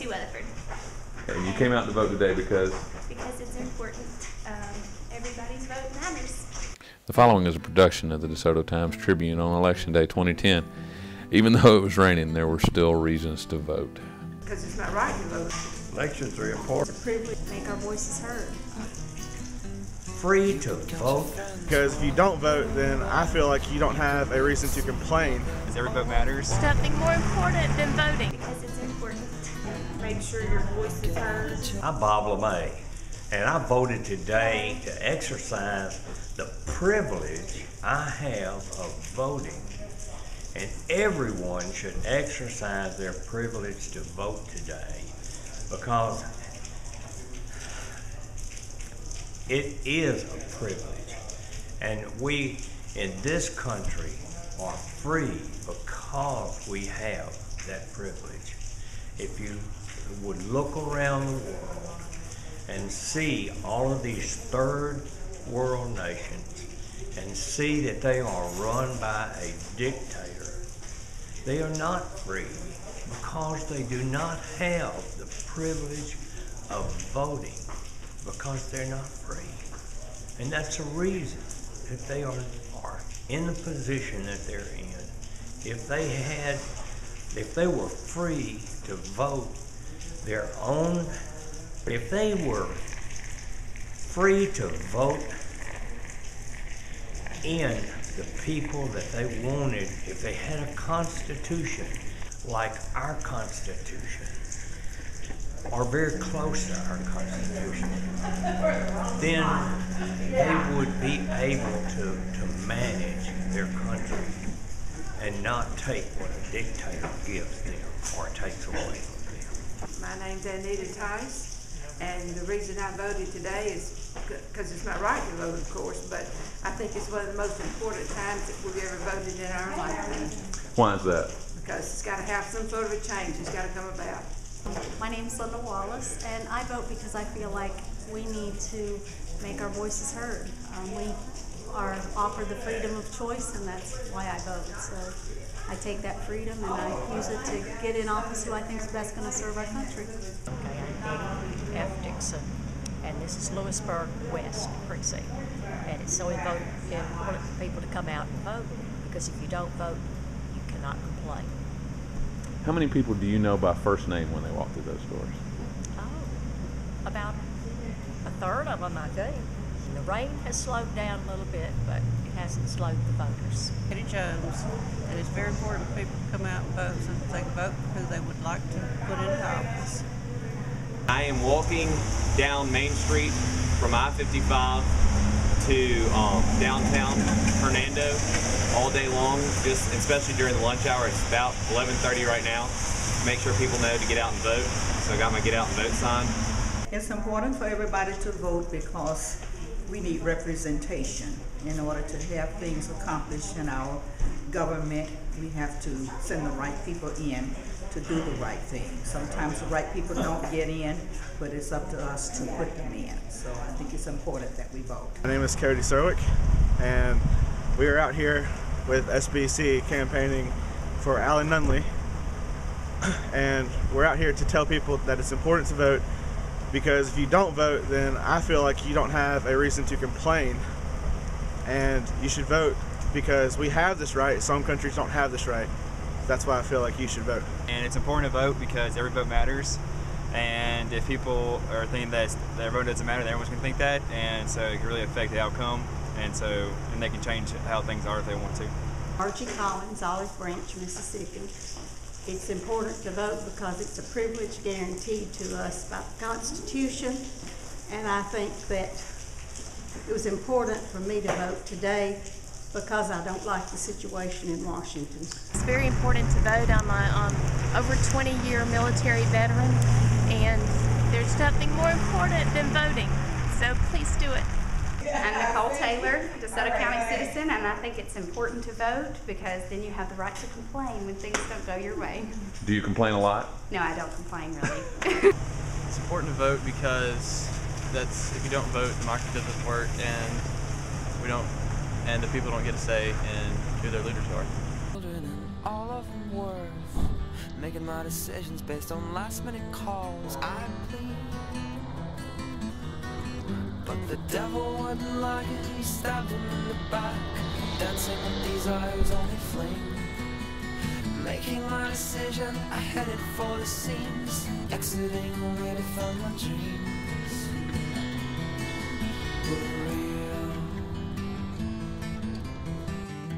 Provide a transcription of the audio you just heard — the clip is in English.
Chelsea Weatherford. And you came out to vote today because? Because it's important. Everybody's vote matters. The following is a production of the DeSoto Times-Tribune on Election Day 2010. Even though it was raining, there were still reasons to vote. Because it's not right to vote. Elections are important. It's a privilege to make our voices heard. Free to vote. Because if you don't vote, then I feel like you don't have a reason to complain. Because every vote matters. There's nothing more important than voting. Because it's important. Make sure your voice is heard. I'm Bob LeMay, and I voted today to exercise the privilege I have of voting. And everyone should exercise their privilege to vote today, because it is a privilege. And we in this country are free because we have that privilege. If you would look around the world and see all of these third world nations and see that they are run by a dictator, they are not free because they do not have the privilege of voting, because they're not free. And that's the reason that they are in the position that they're in. If they were free to vote their own, if they were free to vote in the people that they wanted, if they had a constitution like our Constitution, or very close to our Constitution, then they would be able to manage their country and not take what a dictator gives them or takes away from them. My name's Anita Tice, and the reason I voted today is because it's not right to vote, of course, but I think it's one of the most important times that we've ever voted in our lifetime. Why is that? Because it's got to have some sort of a change. It's got to come about. My name's Linda Wallace, and I vote because I feel like we need to make our voices heard. We are offered the freedom of choice, and that's why I vote. So I take that freedom and I use it to get in office who I think is best going to serve our country. Okay, I'm Eddie F. Dixon, and this is Lewisburg West Precinct. And it's so important for people to come out and vote, because if you don't vote, you cannot complain. How many people do you know by first name when they walk through those doors? Oh, about a third of them, I think. The rain has slowed down a little bit, but it hasn't slowed the voters. Eddie Jones, and it's very important for people to come out and vote so that they can vote who they would like to put into office. I am walking down Main Street from I-55 to downtown Hernando all day long, just especially during the lunch hour. It's about 11:30 right now. Make sure people know to get out and vote. So I got my get out and vote sign. It's important for everybody to vote because we need representation. In order to have things accomplished in our government, we have to send the right people in to do the right thing. Sometimes the right people don't get in, but it's up to us to put them in. So I think it's important that we vote. My name is Cody Serwick, and we are out here with SBC campaigning for Alan Nunley. And we're out here to tell people that it's important to vote, because if you don't vote, then I feel like you don't have a reason to complain. And you should vote because we have this right. Some countries don't have this right. That's why I feel like you should vote. And it's important to vote because every vote matters. And if people are thinking that their vote doesn't matter, then everyone's going to think that. And so it can really affect the outcome. And they can change how things are if they want to. Archie Collins, Olive Branch, Mississippi. It's important to vote because it's a privilege guaranteed to us by the Constitution. And I think that it was important for me to vote today because I don't like the situation in Washington. It's very important to vote. I'm a over 20-year military veteran, and there's nothing more important than voting. So please do it. I'm Nicole Taylor, DeSoto County citizen, and I think it's important to vote because then you have the right to complain when things don't go your way. Do you complain a lot? No, I don't complain really. It's important to vote because if you don't vote, democracy doesn't work, and the people don't get a say in who their leaders are. All of them worth making my decisions based on last minute calls. I plead, but the devil wouldn't like it. He stabbed him in the back, dancing with these eyes only flame. Making my decision, I headed for the seams, exiting only to find my dream.